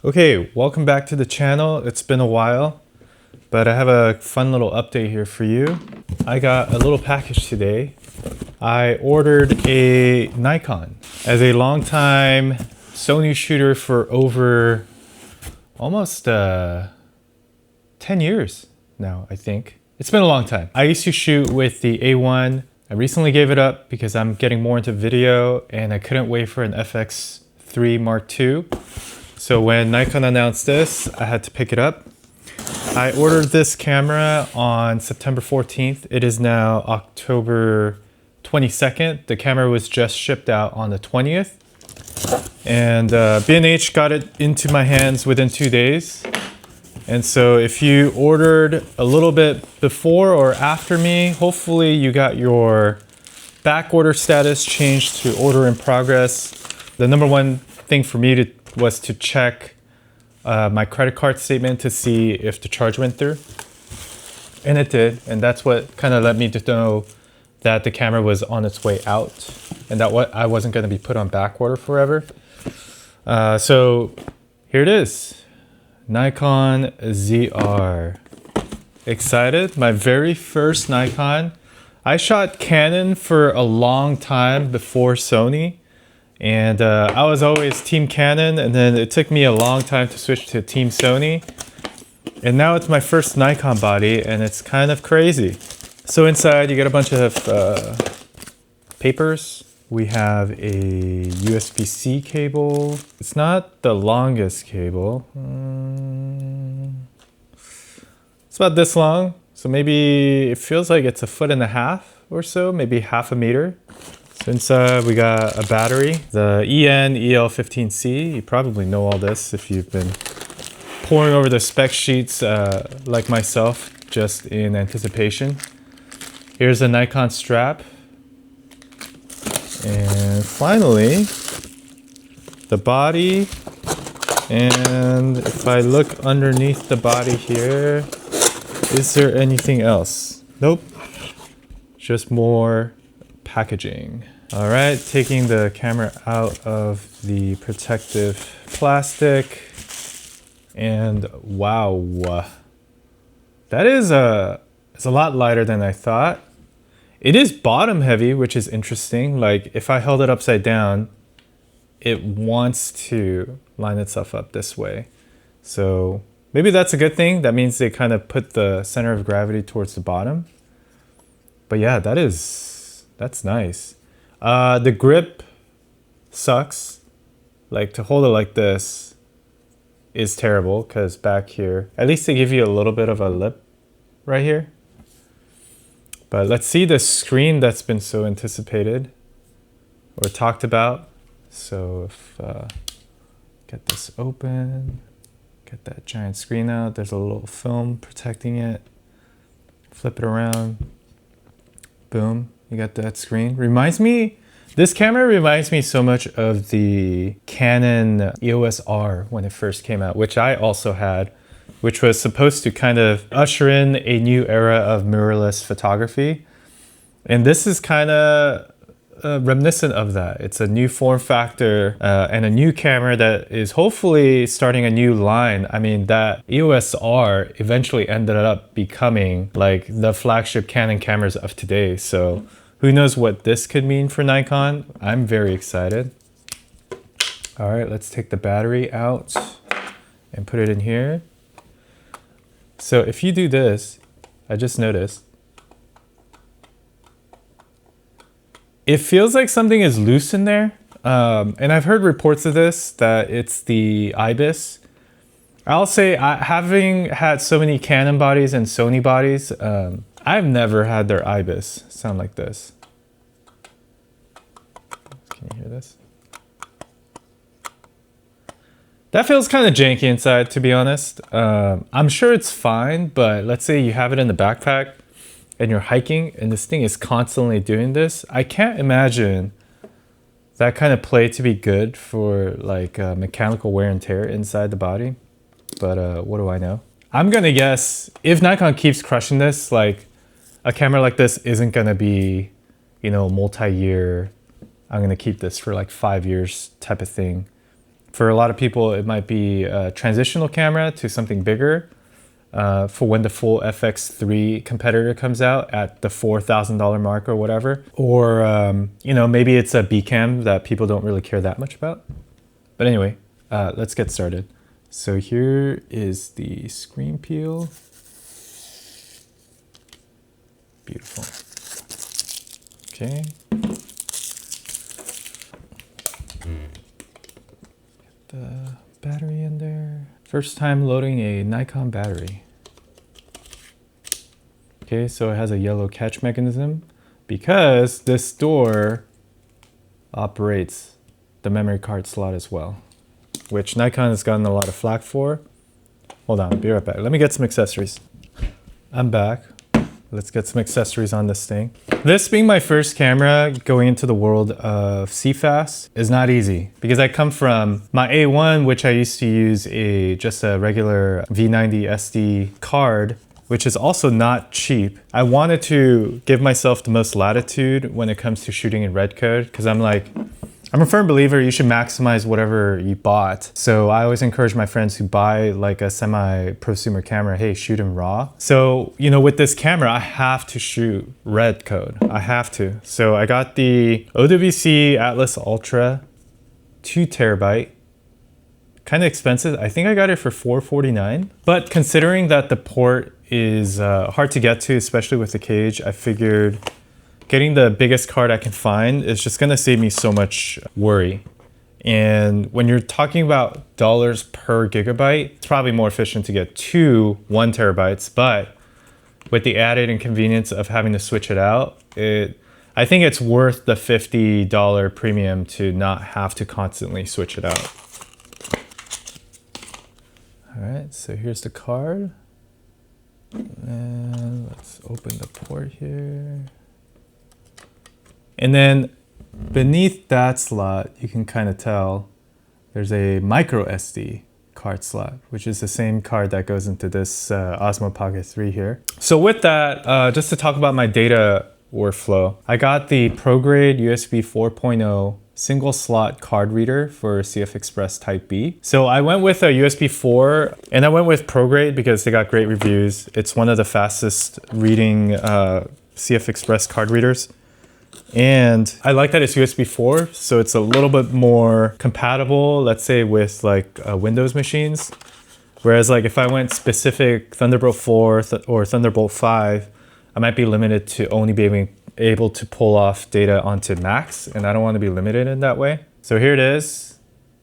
Okay, welcome back to the channel. It's been a while, but I have a fun little update here for you. I got a little package today. I ordered a Nikon. As a longtime Sony shooter for over almost 10 years now, I think. It's been a long time. I used to shoot with the A1. I recently gave it up because I'm getting more into video and I couldn't wait for an FX3 Mark II. So when Nikon announced this, I had to pick it up. I ordered this camera on September 14th. It is now October 22nd. The camera was just shipped out on the 20th. And B&H got it into my hands within 2 days. And so if you ordered a little bit before or after me, hopefully you got your back order status changed to order in progress. The number one thing for me was to check my credit card statement to see if the charge went through. And it did. And that's what kind of led me to know that the camera was on its way out and that I wasn't going to be put on back order forever. So here it is. Nikon ZR. Excited? My very first Nikon. I shot Canon for a long time before Sony. And I was always Team Canon, and then it took me a long time to switch to Team Sony. And now it's my first Nikon body, and it's kind of crazy. So inside you get a bunch of papers. We have a USB-C cable. It's not the longest cable. It's about this long. So maybe it feels like it's 1.5 feet or so, maybe half a meter. So inside we got a battery, the EN-EL15C. You probably know all this if you've been poring over the spec sheets like myself, just in anticipation. Here's a Nikon strap. And finally, the body. And if I look underneath the body here, is there anything else? Nope. Just more packaging. All right, taking the camera out of the protective plastic. And wow, that is it's a lot lighter than I thought. It is bottom heavy, which is interesting. Like if I held it upside down, it wants to line itself up this way. So maybe that's a good thing. That means they kind of put the center of gravity towards the bottom. But yeah, that's nice. The grip sucks. Like to hold it like this is terrible because back here, at least they give you a little bit of a lip right here. But let's see the screen that's been so anticipated or talked about. So if get this open, get that giant screen out. There's a little film protecting it. Flip it around. Boom, you got that screen. This camera reminds me so much of the Canon EOS R when it first came out, which I also had, which was supposed to kind of usher in a new era of mirrorless photography. And this is kind of reminiscent of that. It's a new form factor and a new camera that is hopefully starting a new line. I mean, that EOS R eventually ended up becoming like the flagship Canon cameras of today. So who knows what this could mean for Nikon? I'm very excited. All right, let's take the battery out and put it in here. So if you do this, I just noticed, it feels like something is loose in there. And I've heard reports of this, that it's the IBIS. I'll say, having had so many Canon bodies and Sony bodies, I've never had their IBIS sound like this. Can you hear this? That feels kind of janky inside, to be honest. I'm sure it's fine, but let's say you have it in the backpack and you're hiking and this thing is constantly doing this. I can't imagine that kind of play to be good for like mechanical wear and tear inside the body. But what do I know? I'm gonna guess if Nikon keeps crushing this, like a camera like this isn't gonna be, you know, multi-year, I'm gonna keep this for like 5 years type of thing. For a lot of people, it might be a transitional camera to something bigger for when the full FX3 competitor comes out at the $4,000 mark or whatever. Or, you know, maybe it's a B cam that people don't really care that much about. But anyway, let's get started. So here is the screen peel. Beautiful. Okay. Get the battery in there. First time loading a Nikon battery. Okay, so it has a yellow catch mechanism because this door operates the memory card slot as well, which Nikon has gotten a lot of flack for. Hold on, I'll be right back. Let me get some accessories. I'm back. Let's get some accessories on this thing. This being my first camera going into the world of CFast is not easy because I come from my A1, which I used to use just a regular V90 SD card, which is also not cheap. I wanted to give myself the most latitude when it comes to shooting in Redcode because I'm a firm believer you should maximize whatever you bought. So I always encourage my friends who buy like a semi-prosumer camera, hey, shoot in RAW. So, you know, with this camera, I have to shoot Redcode. I have to. So I got the OWC Atlas Ultra 2 terabyte. Kind of expensive. I think I got it for $449. But considering that the port is hard to get to, especially with the cage, I figured getting the biggest card I can find is just gonna save me so much worry. And when you're talking about dollars per gigabyte, it's probably more efficient to get 2 1 terabytes, but with the added inconvenience of having to switch it out, I think it's worth the $50 premium to not have to constantly switch it out. All right, so here's the card. And let's open the port here. And then beneath that slot, you can kind of tell there's a micro SD card slot, which is the same card that goes into this Osmo Pocket 3 here. So with that, just to talk about my data workflow, I got the Prograde USB 4.0 single slot card reader for CFEXPRESS Type B. So I went with a USB 4 and I went with Prograde because they got great reviews. It's one of the fastest reading CFEXPRESS card readers. And I like that it's USB 4, so it's a little bit more compatible, let's say, with like Windows machines. Whereas like if I went specific Thunderbolt 4 or Thunderbolt 5, I might be limited to only being able to pull off data onto Macs, and I don't want to be limited in that way. So here it is,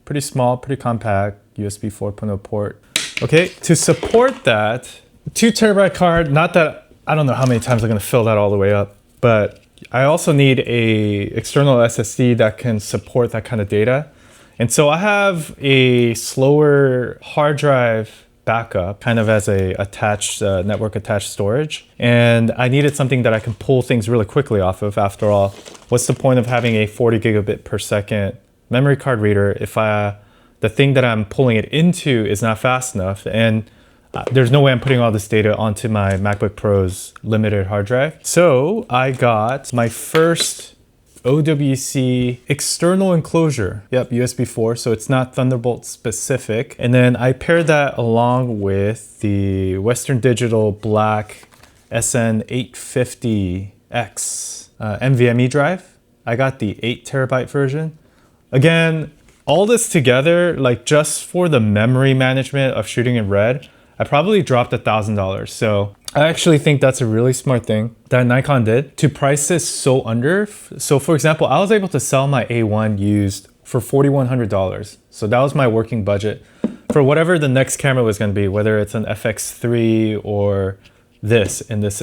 pretty small, pretty compact, USB 4.0 port. Okay, to support that, 2 terabyte card, not that, I don't know how many times I'm gonna fill that all the way up, but I also need a external SSD that can support that kind of data. And so I have a slower hard drive backup, kind of as a attached, network attached storage. And I needed something that I can pull things really quickly off of. After all, what's the point of having a 40 gigabit per second memory card reader if the thing that I'm pulling it into is not fast enough? And there's no way I'm putting all this data onto my MacBook Pro's limited hard drive. So I got my first OWC external enclosure. Yep, USB 4, so it's not Thunderbolt specific. And then I paired that along with the Western Digital Black SN850X NVMe drive. I got the 8 terabyte version. Again, all this together, like just for the memory management of shooting in Red, I probably dropped $1,000. So I actually think that's a really smart thing that Nikon did to price this so under. So for example, I was able to sell my A1 used for $4,100. So that was my working budget for whatever the next camera was going to be, whether it's an FX3 or this, in this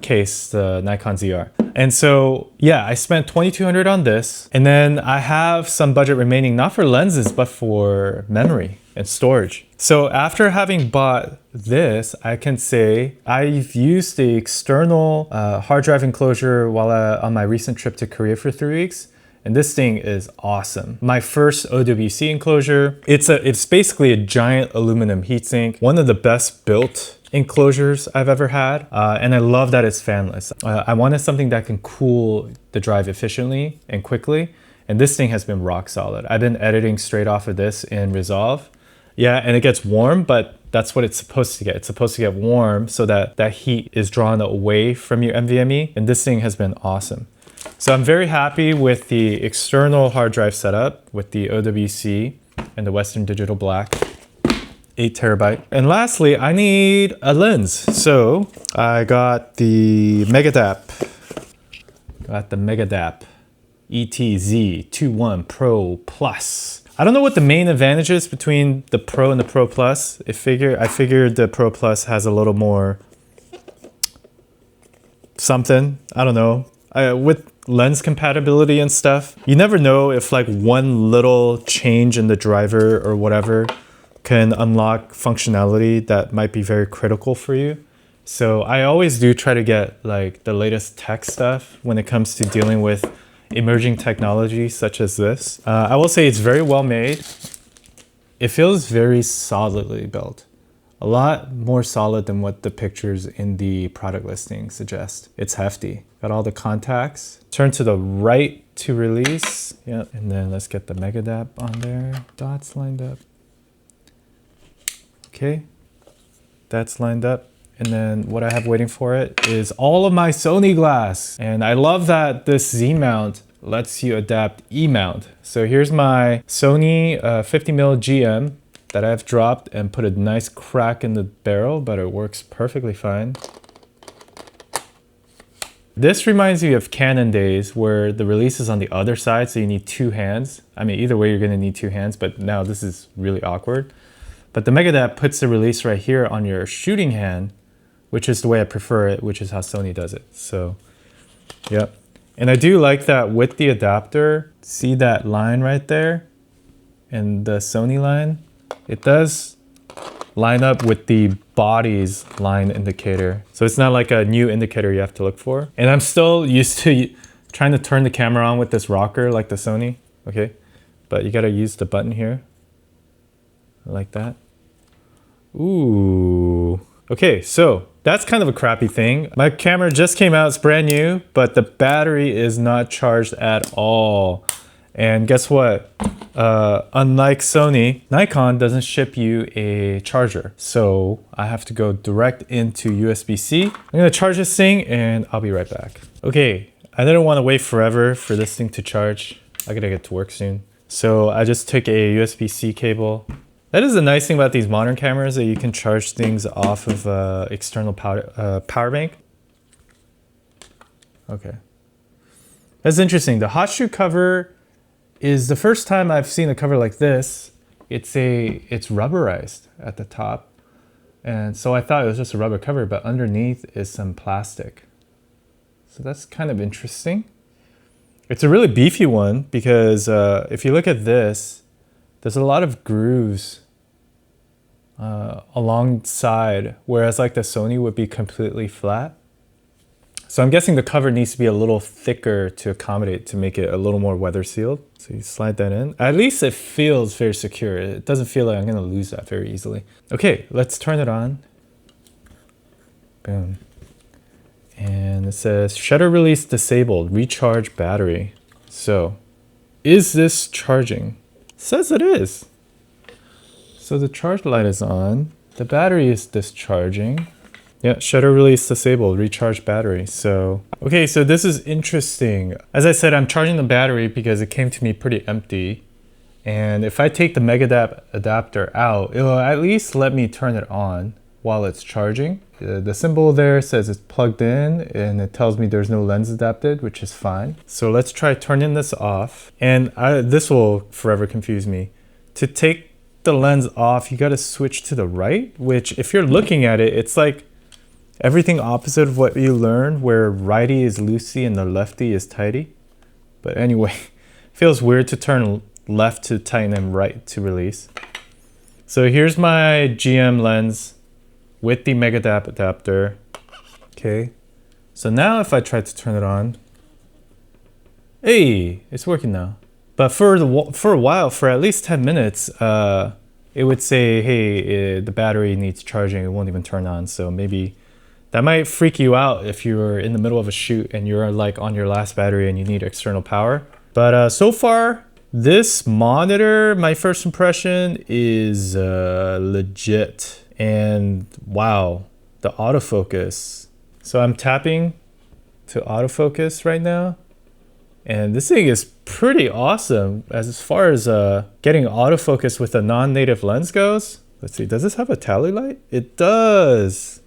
case, the Nikon ZR. And so, yeah, I spent $2,200 on this. And then I have some budget remaining, not for lenses, but for memory and storage. So after having bought this, I can say I've used the external hard drive enclosure while on my recent trip to Korea for 3 weeks. And this thing is awesome. My first OWC enclosure, it's basically a giant aluminum heatsink, one of the best built enclosures I've ever had. And I love that it's fanless. I wanted something that can cool the drive efficiently and quickly. And this thing has been rock solid. I've been editing straight off of this in Resolve. Yeah, and it gets warm, but that's what it's supposed to get. It's supposed to get warm so that that heat is drawn away from your NVMe. And this thing has been awesome. So I'm very happy with the external hard drive setup with the OWC and the Western Digital Black 8 terabyte. And lastly, I need a lens. So I got the Megadap. Got the Megadap ETZ21 Pro Plus. I don't know what the main advantage is between the Pro and the Pro Plus. I figured the Pro Plus has a little more something. I don't know. With lens compatibility and stuff, you never know if like one little change in the driver or whatever can unlock functionality that might be very critical for you. So I always do try to get like the latest tech stuff when it comes to dealing with emerging technology such as this. I will say it's very well made. It feels very solidly built. A lot more solid than what the pictures in the product listing suggest. It's hefty. Got all the contacts. Turn to the right to release. Yep. And then let's get the Megadap on there. Dots lined up. Okay. That's lined up. And then what I have waiting for it is all of my Sony glass. And I love that this Z mount lets you adapt E mount. So here's my Sony 50mm GM that I've dropped and put a nice crack in the barrel, but it works perfectly fine. This reminds me of Canon days where the release is on the other side, so you need two hands. I mean, either way, you're gonna need two hands, but now this is really awkward. But the Megadap puts the release right here on your shooting hand, which is the way I prefer it, which is how Sony does it. So, yep. And I do like that with the adapter, see that line right there and the Sony line? It does line up with the body's line indicator. So it's not like a new indicator you have to look for. And I'm still used to trying to turn the camera on with this rocker like the Sony, okay? But you gotta use the button here, like that. Ooh. Okay, so that's kind of a crappy thing. My camera just came out, it's brand new, but the battery is not charged at all. And guess what? Unlike Sony, Nikon doesn't ship you a charger. So I have to go direct into USB-C. I'm gonna charge this thing and I'll be right back. Okay, I didn't wanna wait forever for this thing to charge. I gotta get to work soon. So I just took a USB-C cable. That is the nice thing about these modern cameras, that you can charge things off of external power bank. Okay. That's interesting. The hot shoe cover is the first time I've seen a cover like this. It's rubberized at the top. And so I thought it was just a rubber cover, but underneath is some plastic. So that's kind of interesting. It's a really beefy one because if you look at this, there's a lot of grooves alongside, whereas like the Sony would be completely flat. So I'm guessing the cover needs to be a little thicker to accommodate, to make it a little more weather sealed. So you slide that in. At least it feels very secure. It doesn't feel like I'm gonna lose that very easily. Okay, let's turn it on. Boom. And it says shutter release disabled, recharge battery. So is this charging? It says it is. So the charge light is on. The battery is discharging. Yeah, shutter release disabled, recharge battery. So, okay, so this is interesting. As I said, I'm charging the battery because it came to me pretty empty. And if I take the Megadap adapter out, it will at least let me turn it on while it's charging. The symbol there says it's plugged in and it tells me there's no lens adapted, which is fine. So let's try turning this off. And this will forever confuse me. To take the lens off, you got to switch to the right, which if you're looking at it, it's like everything opposite of what you learned, where righty is loosey and the lefty is tighty. But anyway, feels weird to turn left to tighten and right to release. So here's my GM lens with the Megadap adapter. Okay, so now if I try to turn it on, hey, it's working now. But for a while, for at least 10 minutes, it would say, hey, the battery needs charging. It won't even turn on. So maybe that might freak you out if you're in the middle of a shoot and you're like on your last battery and you need external power. But so far, this monitor, my first impression is legit. And wow, the autofocus. So I'm tapping to autofocus right now. And this thing is pretty awesome as far as getting autofocus with a non-native lens goes. Let's see, does this have a tally light? It does.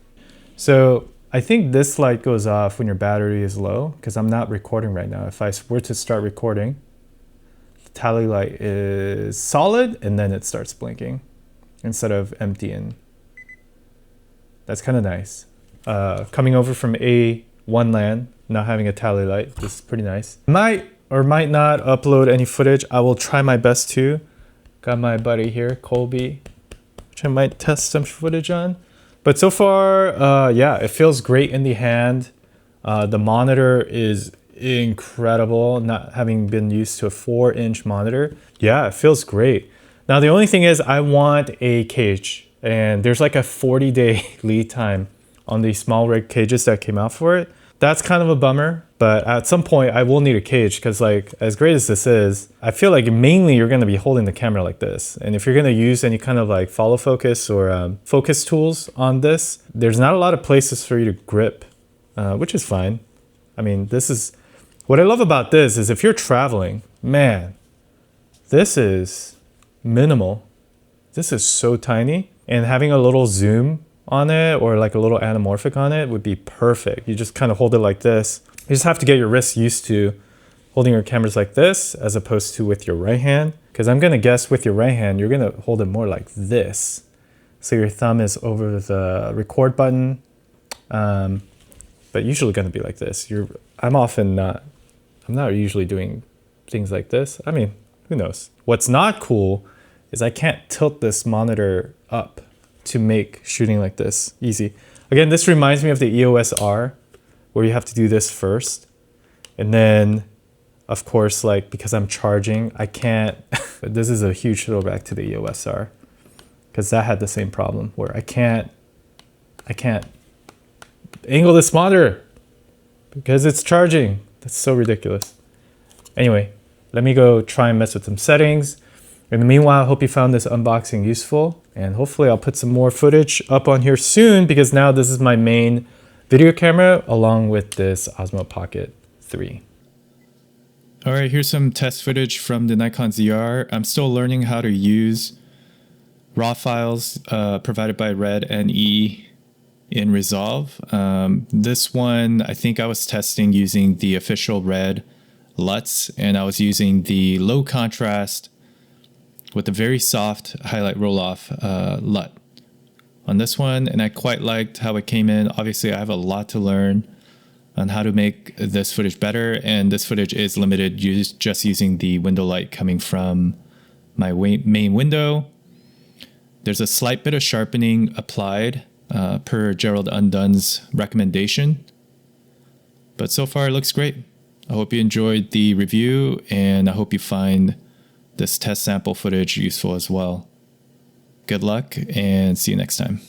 So I think this light goes off when your battery is low because I'm not recording right now. If I were to start recording, the tally light is solid and then it starts blinking instead of emptying. That's kind of nice. Coming over from A1 LAN, not having a tally light, this is pretty nice. Might or might not upload any footage. I will try my best to. Got my buddy here, Colby, which I might test some footage on. But so far, yeah, it feels great in the hand. The monitor is incredible, not having been used to a 4-inch monitor. Yeah, it feels great. Now, the only thing is I want a cage, and there's like a 40-day lead time on these small rig cages that came out for it. That's kind of a bummer, but at some point I will need a cage because, like, as great as this is, I feel like mainly you're going to be holding the camera like this. And if you're going to use any kind of like follow focus or focus tools on this, there's not a lot of places for you to grip, which is fine. I mean, this is what I love about this is if you're traveling, man, this is minimal. This is so tiny, and having a little zoom on it or like a little anamorphic on it would be perfect. You just kind of hold it like this. You just have to get your wrists used to holding your cameras like this as opposed to with your right hand, because I'm going to guess with your right hand you're going to hold it more like this, so your thumb is over the record button, but usually going to be like this. I'm not usually doing things like this. I mean, who knows. What's not cool is I can't tilt this monitor up to make shooting like this easy. Again, this reminds me of the EOS R, where you have to do this first. And then, of course, like, because I'm charging, I can't, this is a huge throwback to the EOS R, because that had the same problem where I can't angle this monitor because it's charging. That's so ridiculous. Anyway, let me go try and mess with some settings. In the meanwhile, I hope you found this unboxing useful, and hopefully I'll put some more footage up on here soon, because now this is my main video camera along with this Osmo Pocket 3. All right, here's some test footage from the Nikon ZR. I'm still learning how to use RAW files provided by Red and E in Resolve. This one, I think I was testing using the official Red LUTs, and I was using the low contrast with a very soft highlight roll-off LUT on this one, and I quite liked how it came in. Obviously, I have a lot to learn on how to make this footage better, and this footage is limited just using the window light coming from my main window. There's a slight bit of sharpening applied per Gerald Undun's recommendation, but so far it looks great. I hope you enjoyed the review, and I hope you find this test sample footage useful as well. Good luck and see you next time.